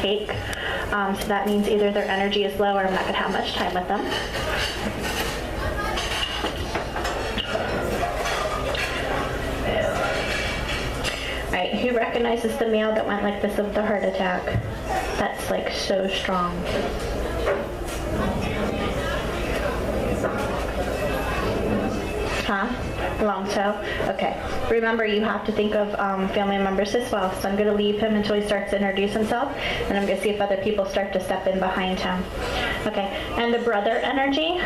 take. So that means either their energy is low or I'm not going to have much time with them. Alright, who recognizes the male that went like this with the heart attack? That's like so strong. Huh? Long toe? Okay. Remember, you have to think of family members as well. So I'm going to leave him until he starts to introduce himself, and I'm going to see if other people start to step in behind him. Okay. And the brother energy?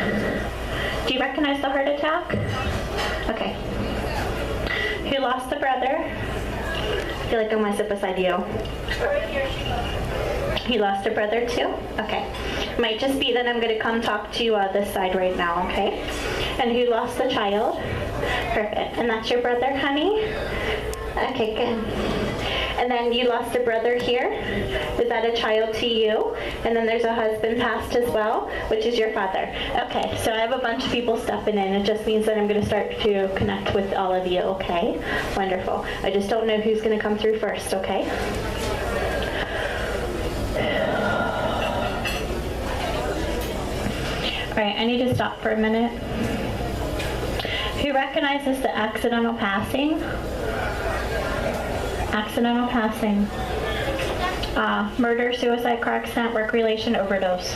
Do you recognize the heart attack? Okay. Who lost the brother? I feel like I want to sit beside you. He lost a brother too? Okay. Might just be that I'm going to come talk to this side right now, okay? And who lost the child? Perfect. And that's your brother, honey? Okay, good. And then you lost a brother here. Is that a child to you? And then there's a husband passed as well, which is your father. Okay, so I have a bunch of people stepping in. It just means that I'm going to start to connect with all of you, okay? Wonderful. I just don't know who's going to come through first, okay? All right, I need to stop for a minute. Who recognizes the accidental passing? Accidental passing. Murder, suicide, car accident, work relation, overdose.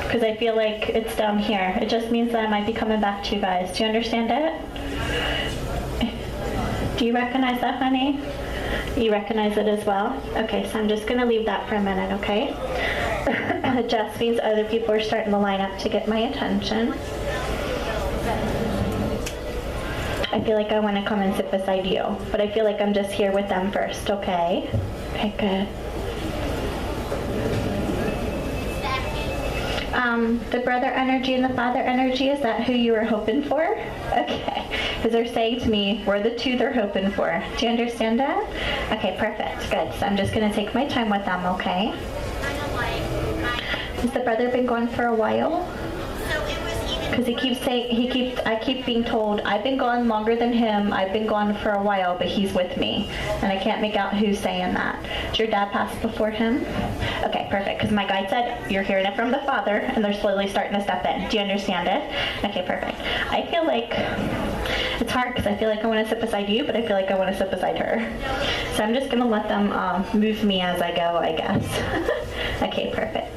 Because I feel like it's down here. It just means that I might be coming back to you guys. Do you understand it? Do you recognize that, honey? You recognize it as well? Okay, so I'm just going to leave that for a minute, okay? It just means other people are starting to line up to get my attention. I feel like I want to come and sit beside you, but I feel like I'm just here with them first, okay? Okay, good. The brother energy and the father energy, is that who you were hoping for? Okay, because they're saying to me, we're the two they're hoping for. Do you understand that? Okay, perfect, good. So I'm just going to take my time with them, okay? Has the brother been gone for a while? Because he keeps saying, I keep being told, I've been gone longer than him, I've been gone for a while, but he's with me. And I can't make out who's saying that. Did your dad pass before him? Okay, perfect, because my guide said, you're hearing it from the father, and they're slowly starting to step in. Do you understand it? Okay, perfect. I feel like, it's hard because I feel like I want to sit beside you, but I feel like I want to sit beside her. So I'm just going to let them move me as I go, I guess. Okay, perfect.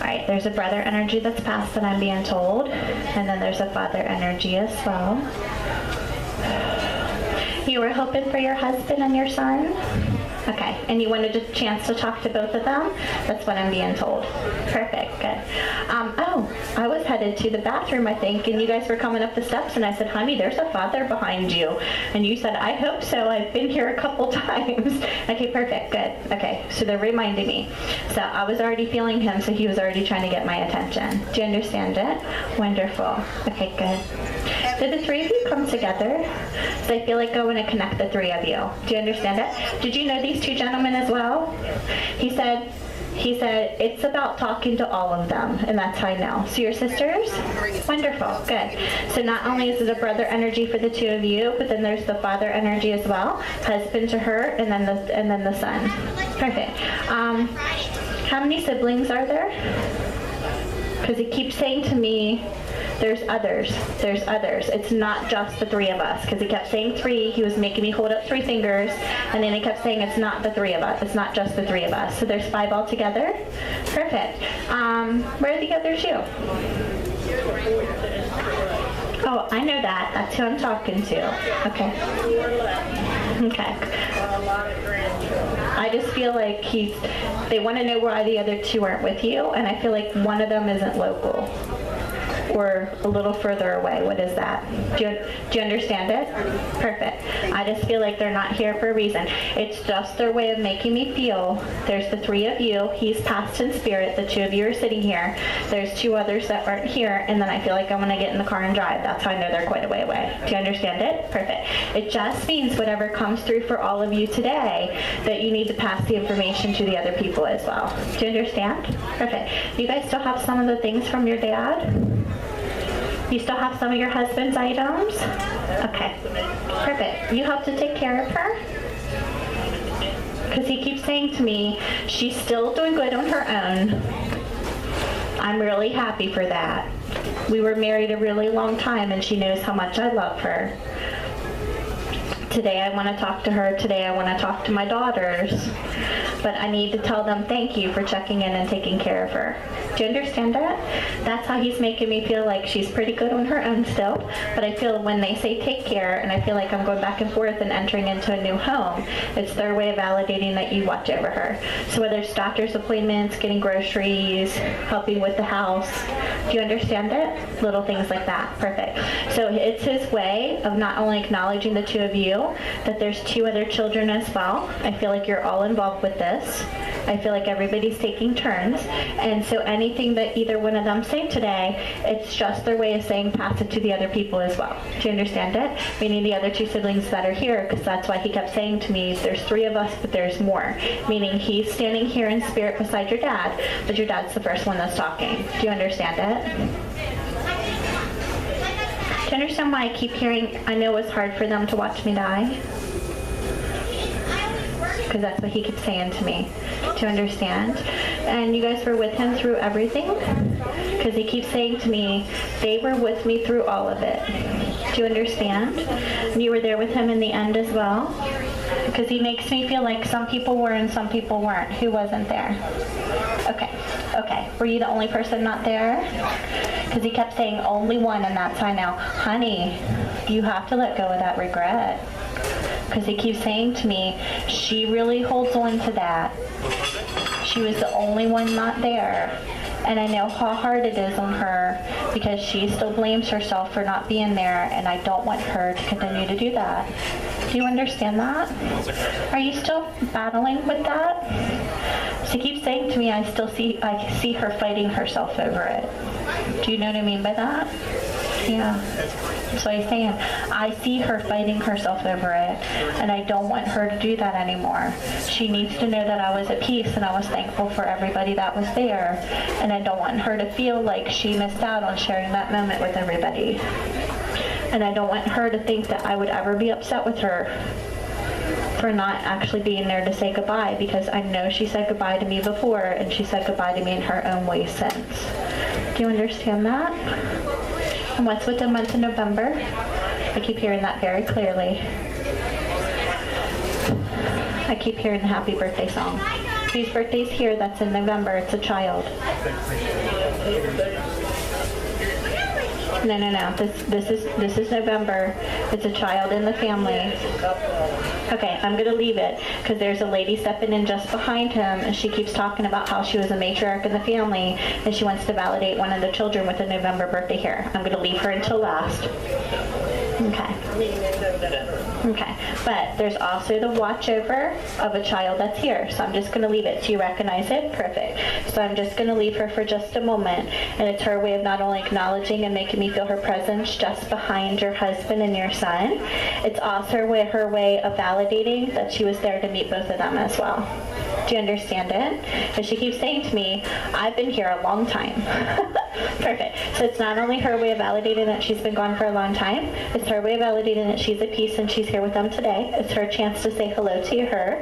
Alright, there's a brother energy that's passed that I'm being told, and then there's a father energy as well. You were hoping for your husband and your son? Okay, and you wanted a chance to talk to both of them? That's what I'm being told. Perfect, good. Oh, I was headed to the bathroom, I think, and you guys were coming up the steps, and I said, honey, there's a father behind you. And you said, I hope so, I've been here a couple times. Okay, perfect, good. Okay, so they're reminding me. So I was already feeling him, so he was already trying to get my attention. Do you understand it? Wonderful. Okay, good. Did the three of you come together? So I feel like I want to connect the three of you. Do you understand it? Did you know these two gentlemen as well? He said it's about talking to all of them, and that's how I know. So your sisters? Wonderful, good. So not only is it a brother energy for the two of you, but then there's the father energy as well, husband to her, and then the son. Perfect. How many siblings are there? Because he keeps saying to me, there's others. It's not just the three of us. Because he kept saying three. He was making me hold up 3 fingers. And then he kept saying it's not the 3 of us. It's not just the 3 of us. So there's 5 altogether. Perfect. Where are the other 2? Oh, I know that. That's who I'm talking to. Okay. Okay. I just feel like they want to know why the other 2 aren't with you. And I feel like one of them isn't local. Or a little further away. What is that? Do you understand it? Perfect. I just feel like they're not here for a reason. It's just their way of making me feel. There's the 3 of you. He's passed in spirit. The 2 of you are sitting here. There's 2 others that aren't here. And then I feel like I want to get in the car and drive. That's how I know they're quite a way away. Do you understand it? Perfect. It just means whatever comes through for all of you today, that you need to pass the information to the other people as well. Do you understand? Perfect. You guys still have some of the things from your dad? You still have some of your husband's items? Okay, perfect. You help to take care of her? Because he keeps saying to me, she's still doing good on her own. I'm really happy for that. We were married a really long time and she knows how much I love her. Today I want to talk to her. Today I want to talk to my daughters. But I need to tell them thank you for checking in and taking care of her. Do you understand that? That's how he's making me feel like she's pretty good on her own still. But I feel when they say take care, and I feel like I'm going back and forth and entering into a new home, it's their way of validating that you watch over her. So whether it's doctor's appointments, getting groceries, helping with the house, do you understand it? Little things like that. Perfect. So it's his way of not only acknowledging the two of you, that there's two other children as well. I feel like you're all involved with this. I feel like everybody's taking turns. And so anything that either one of them say today, it's just their way of saying pass it to the other people as well. Do you understand it? Meaning the other two siblings that are here, because that's why he kept saying to me, there's three of us, but there's more. Meaning he's standing here in spirit beside your dad, but your dad's the first one that's talking. Do you understand it? Do you understand why I keep hearing, I know it's hard for them to watch me die? Because that's what he keeps saying to me. Do you understand? And you guys were with him through everything? Because he keeps saying to me, they were with me through all of it. Do you understand? And you were there with him in the end as well? Because he makes me feel like some people were and some people weren't. Who wasn't there? Okay. Were you the only person not there? Because he kept saying only one, and that's I know. Honey, you have to let go of that regret. Because he keeps saying to me, she really holds on to that. She was the only one not there. And I know how hard it is on her because she still blames herself for not being there, and I don't want her to continue to do that. Do you understand that? Are you still battling with that? She keeps saying to me, I see her fighting herself over it. Do you know what I mean by that? Yeah. So he's saying, I see her fighting herself over it, and I don't want her to do that anymore. She needs to know that I was at peace and I was thankful for everybody that was there, and I don't want her to feel like she missed out on sharing that moment with everybody. And I don't want her to think that I would ever be upset with her for not actually being there to say goodbye, because I know she said goodbye to me before, and she said goodbye to me in her own way since. Do you understand that? And what's with the month of November? I keep hearing that very clearly. I keep hearing the happy birthday song. Whose birthday's here that's in November? It's a child. No. This is November. It's a child in the family. Okay, I'm going to leave it because there's a lady stepping in just behind him, and she keeps talking about how she was a matriarch in the family, and she wants to validate one of the children with a November birthday here. I'm going to leave her until last. Okay, but there's also the watchover of a child that's here, so I'm just going to leave it. Do you recognize it? Perfect. So I'm just going to leave her for just a moment, and it's her way of not only acknowledging and making me feel her presence just behind your husband and your son, it's also her way of validating that she was there to meet both of them as well. Do you understand it? And she keeps saying to me, I've been here a long time. Perfect. So it's not only her way of validating that she's been gone for a long time, it's her way of validating that she's at peace and she's here with them today. It's her chance to say hello to her.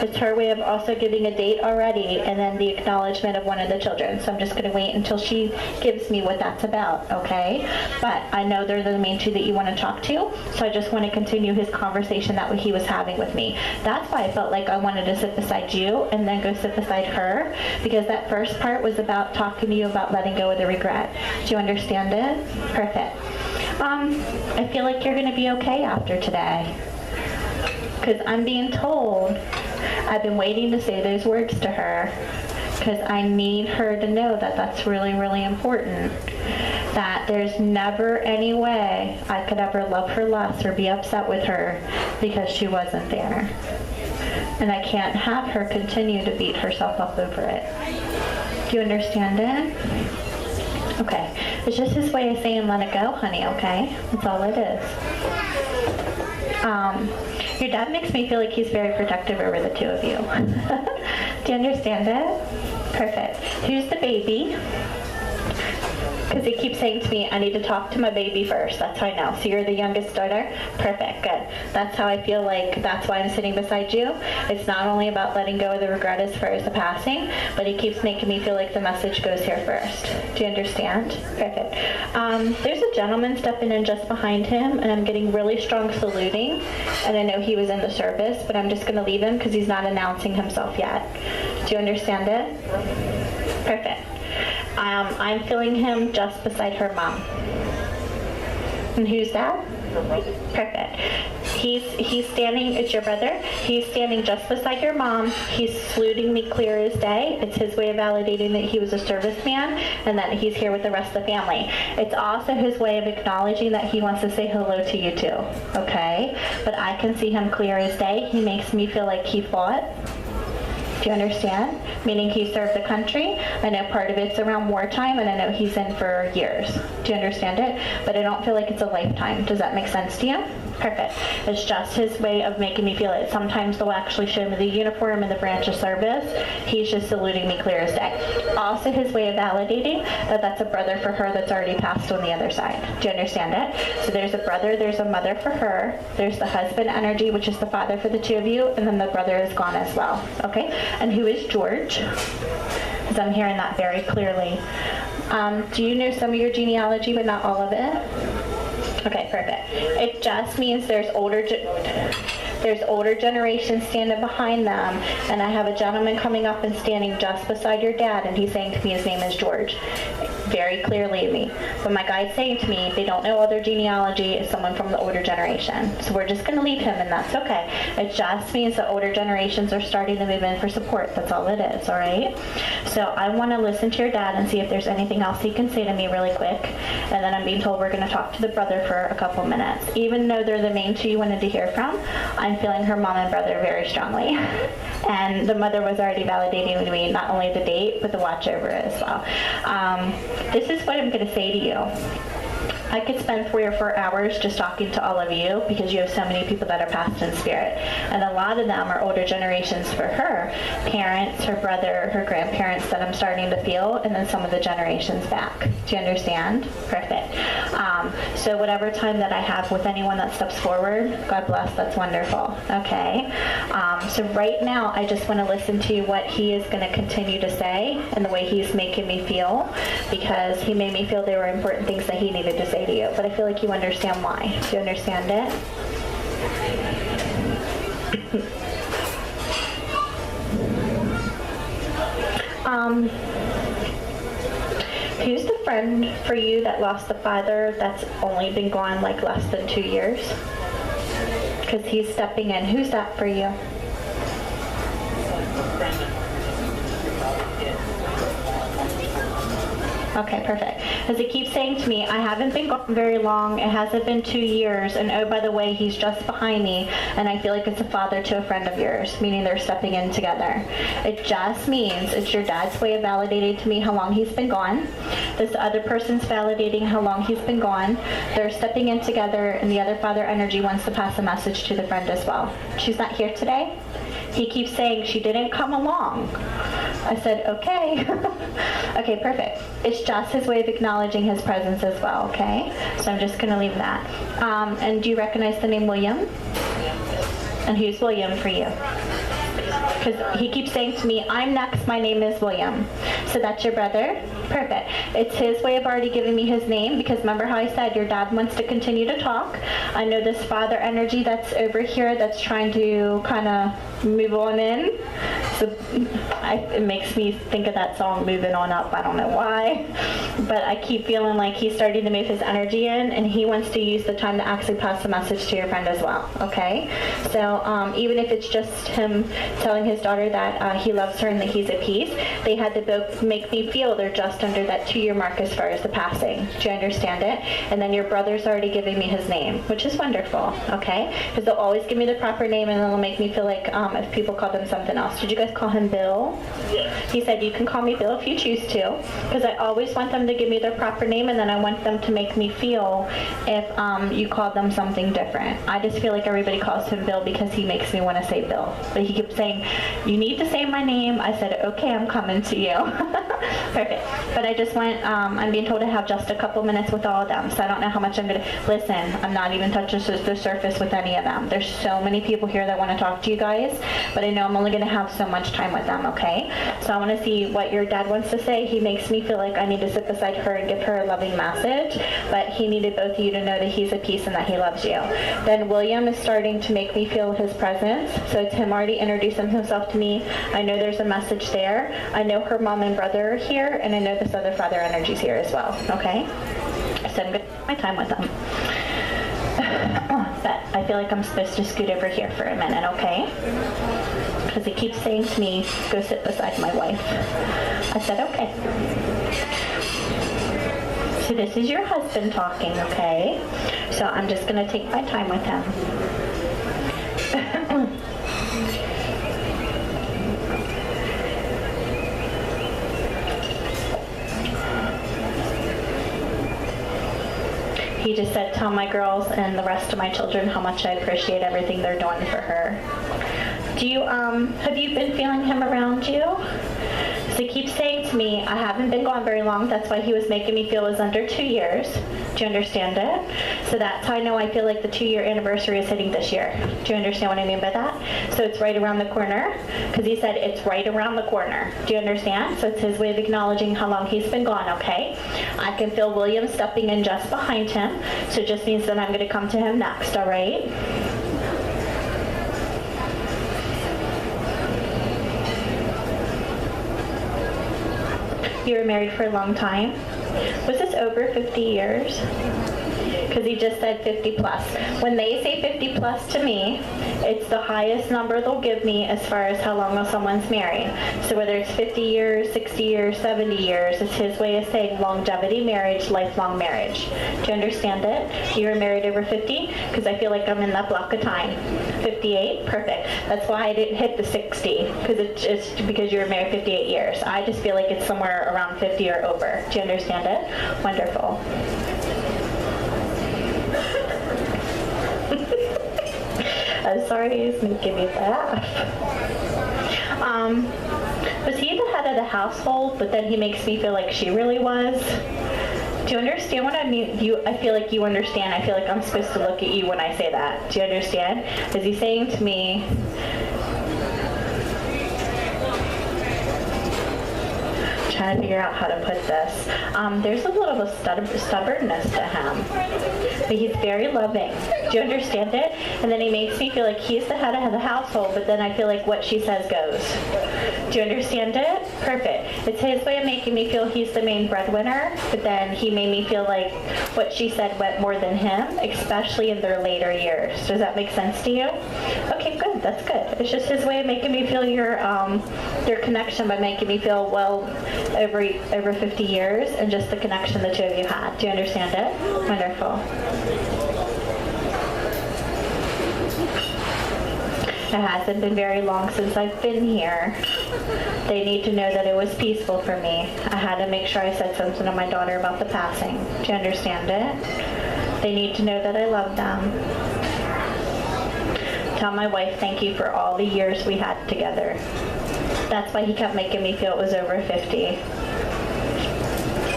It's her way of also giving a date already, and then the acknowledgement of one of the children. So I'm just going to wait until she gives me what that's about, okay? But I know they're the main two that you want to talk to, so I just want to continue his conversation that he was having with me. That's why I felt like I wanted to sit beside you and then go sit beside her, because that first part was about talking to you about letting go of the regret. Do you understand it? Perfect. I feel like you're going to be okay after today, because I'm being told I've been waiting to say those words to her, because I need her to know that that's really, really important, that there's never any way I could ever love her less or be upset with her because she wasn't there. And I can't have her continue to beat herself up over it. Do you understand it? Okay. It's just his way of saying let it go, honey, okay? That's all it is. Your dad makes me feel like he's very protective over the two of you. Do you understand it? Perfect. Who's the baby? Because he keeps saying to me, I need to talk to my baby first. That's how I know. So you're the youngest daughter? Perfect, good. That's how I feel like that's why I'm sitting beside you. It's not only about letting go of the regret as far as the passing, but he keeps making me feel like the message goes here first. Do you understand? Perfect. There's a gentleman stepping in just behind him, and I'm getting really strong saluting. And I know he was in the service, but I'm just going to leave him because he's not announcing himself yet. Do you understand it? Perfect. I'm feeling him just beside her mom. And who's that? Perfect. He's standing, it's your brother. He's standing just beside your mom. He's saluting me clear as day. It's his way of validating that he was a serviceman and that he's here with the rest of the family. It's also his way of acknowledging that he wants to say hello to you too. Okay? But I can see him clear as day. He makes me feel like he fought. Do you understand? Meaning he served the country. I know part of it's around wartime, and I know he's in for years. Do you understand it? But I don't feel like it's a lifetime. Does that make sense to you? Perfect. It's just his way of making me feel it. Sometimes they'll actually show me the uniform and the branch of service. He's just saluting me clear as day. Also his way of validating that that's a brother for her that's already passed on the other side. Do you understand it? So there's a brother, there's a mother for her, there's the husband energy, which is the father for the two of you, and then the brother is gone as well. Okay? And who is George? Because I'm hearing that very clearly. Do you know some of your genealogy, but not all of it? Okay, perfect. It just means there's older generations standing behind them, and I have a gentleman coming up and standing just beside your dad, and he's saying to me his name is George. Very clearly to me. But my guide's saying to me they don't know all their genealogy is someone from the older generation. So we're just going to leave him, and that's okay. It just means the older generations are starting to move in for support. That's all it is, all right? So I want to listen to your dad and see if there's anything else he can say to me really quick. And then I'm being told we're going to talk to the brother for a couple minutes. Even though they're the main two you wanted to hear from, I'm feeling her mom and brother very strongly. And the mother was already validating to me not only the date, but the watch over it as well. This is what I'm going to say to you. I could spend 3 or 4 hours just talking to all of you because you have so many people that are passed in spirit. And a lot of them are older generations for her, parents, her brother, her grandparents that I'm starting to feel, and then some of the generations back. Do you understand? Perfect. So whatever time that I have with anyone that steps forward, God bless, that's wonderful. Okay. So right now, I just want to listen to what he is going to continue to say and the way he's making me feel, because he made me feel there were important things that he needed to say to you, but I feel like you understand why. Do you understand it? Who's the friend for you that lost the father that's only been gone like less than 2 years? Because he's stepping in. Who's that for you? Okay, perfect. As he keeps saying to me, I haven't been gone very long. It hasn't been 2 years. And oh, by the way, he's just behind me. And I feel like it's a father to a friend of yours, meaning they're stepping in together. It just means it's your dad's way of validating to me how long he's been gone. This other person's validating how long he's been gone. They're stepping in together, and the other father energy wants to pass a message to the friend as well. She's not here today. He keeps saying she didn't come along. I said, okay. Okay, perfect. It's just his way of acknowledging his presence as well, okay? So I'm just going to leave that. And do you recognize the name William? And who's William for you? Because he keeps saying to me, I'm next, my name is William. So that's your brother? Perfect. It's his way of already giving me his name, because remember how I said your dad wants to continue to talk. I know this father energy that's over here that's trying to kind of move on in. So it makes me think of that song, Moving On Up. I don't know why. But I keep feeling like he's starting to move his energy in, and he wants to use the time to actually pass the message to your friend as well, okay? So even if it's just him telling his daughter that he loves her and that he's at peace, they had to both make me feel they're just under that 2-year mark as far as the passing. Do you understand it? And then your brother's already giving me his name, which is wonderful, okay? Because they'll always give me the proper name, and then they'll make me feel like if people called him something else. Did you guys call him Bill? Yeah. He said, you can call me Bill if you choose to, because I always want them to give me their proper name, and then I want them to make me feel if you called them something different. I just feel like everybody calls him Bill because he makes me want to say Bill. But he kept saying, you need to say my name. I said, okay, I'm coming to you. Perfect. But I just went, I'm being told to have just a couple minutes with all of them, so I don't know how much I'm going to, listen, I'm not even touching the surface with any of them. There's so many people here that want to talk to you guys, but I know I'm only going to have so much time with them, okay? So I want to see what your dad wants to say. He makes me feel like I need to sit beside her and give her a loving message, but he needed both of you to know that he's at peace and that he loves you. Then William is starting to make me feel his presence, so it's him already introducing himself to me. I know there's a message there. I know her mom and brother are here, and I know this other father energy's here as well, okay? So I'm going to take my time with them. But I feel like I'm supposed to scoot over here for a minute, okay? Because he keeps saying to me, go sit beside my wife. I said, okay. So this is your husband talking, okay? So I'm just going to take my time with him. He just said, tell my girls and the rest of my children how much I appreciate everything they're doing for her. Do you, have you been feeling him around you? So he keeps saying to me, I haven't been gone very long. That's why he was making me feel it was under 2 years. Do you understand it? So that's how I know I feel like the 2-year anniversary is hitting this year. Do you understand what I mean by that? So it's right around the corner, because he said it's right around the corner. Do you understand? So it's his way of acknowledging how long he's been gone, okay? I can feel William stepping in just behind him, so it just means that I'm going to come to him next, all right? You were married for a long time? Was this over 50 years? Because he just said 50 plus. When they say 50 plus to me, it's the highest number they'll give me as far as how long someone's married. So whether it's 50 years, 60 years, 70 years, it's his way of saying longevity marriage, lifelong marriage. Do you understand it? You were married over 50? Because I feel like I'm in that block of time. 58? Perfect. That's why I didn't hit the 60, because it's because you were married 58 years. I just feel like it's somewhere around 50 or over. Do you understand it? Wonderful. I'm sorry he's making me laugh. Was he the head of the household, but then he makes me feel like she really was? Do you understand what I mean? I feel like you understand. I feel like I'm supposed to look at you when I say that. Do you understand? Is he saying to me, trying to figure out how to put this. There's a little bit of stubbornness to him, but he's very loving. Do you understand it? And then he makes me feel like he's the head of the household, but then I feel like what she says goes. Do you understand it? Perfect. It's his way of making me feel he's the main breadwinner, but then he made me feel like what she said went more than him, especially in their later years. Does that make sense to you? Okay, good. That's good. It's just his way of making me feel your connection by making me feel, well, over 50 years and just the connection the two of you had. Do you understand it? Wonderful. It hasn't been very long since I've been here. They need to know that it was peaceful for me. I had to make sure I said something to my daughter about the passing. Do you understand it? They need to know that I love them. Tell my wife thank you for all the years we had together. That's why he kept making me feel it was over 50.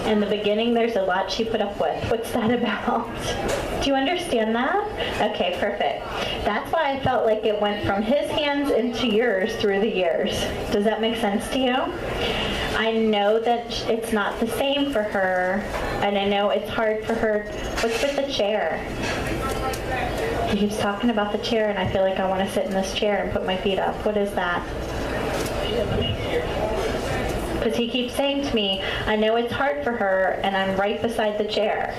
In the beginning, there's a lot she put up with. What's that about? Do you understand that? Okay, perfect. That's why I felt like it went from his hands into yours through the years. Does that make sense to you? I know that it's not the same for her, and I know it's hard for her. What's with the chair? He keeps talking about the chair, and I feel like I want to sit in this chair and put my feet up. What is that? Because he keeps saying to me, I know it's hard for her, and I'm right beside the chair.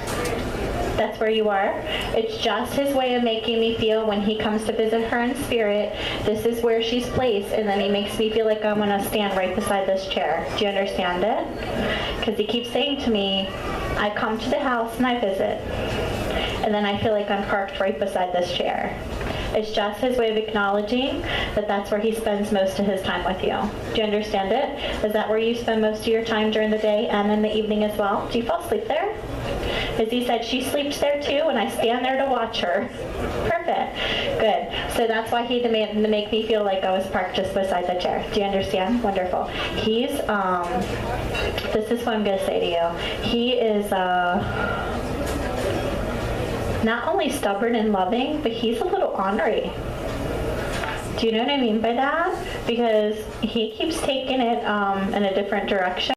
That's where you are. It's just his way of making me feel when he comes to visit her in spirit, this is where she's placed, and then he makes me feel like I'm going to stand right beside this chair. Do you understand it? Because he keeps saying to me, I come to the house and I visit, and then I feel like I'm parked right beside this chair. It's just his way of acknowledging that that's where he spends most of his time with you. Do you understand it? Is that where you spend most of your time during the day and in the evening as well? Do you fall asleep there? As he said, she sleeps there too, and I stand there to watch her. Perfect. Good. So that's why he demanded to make me feel like I was parked just beside the chair. Do you understand? Wonderful. He's, this is what I'm going to say to you. He is not only stubborn and loving, but he's a little ornery. Do you know what I mean by that? Because he keeps taking it in a different direction.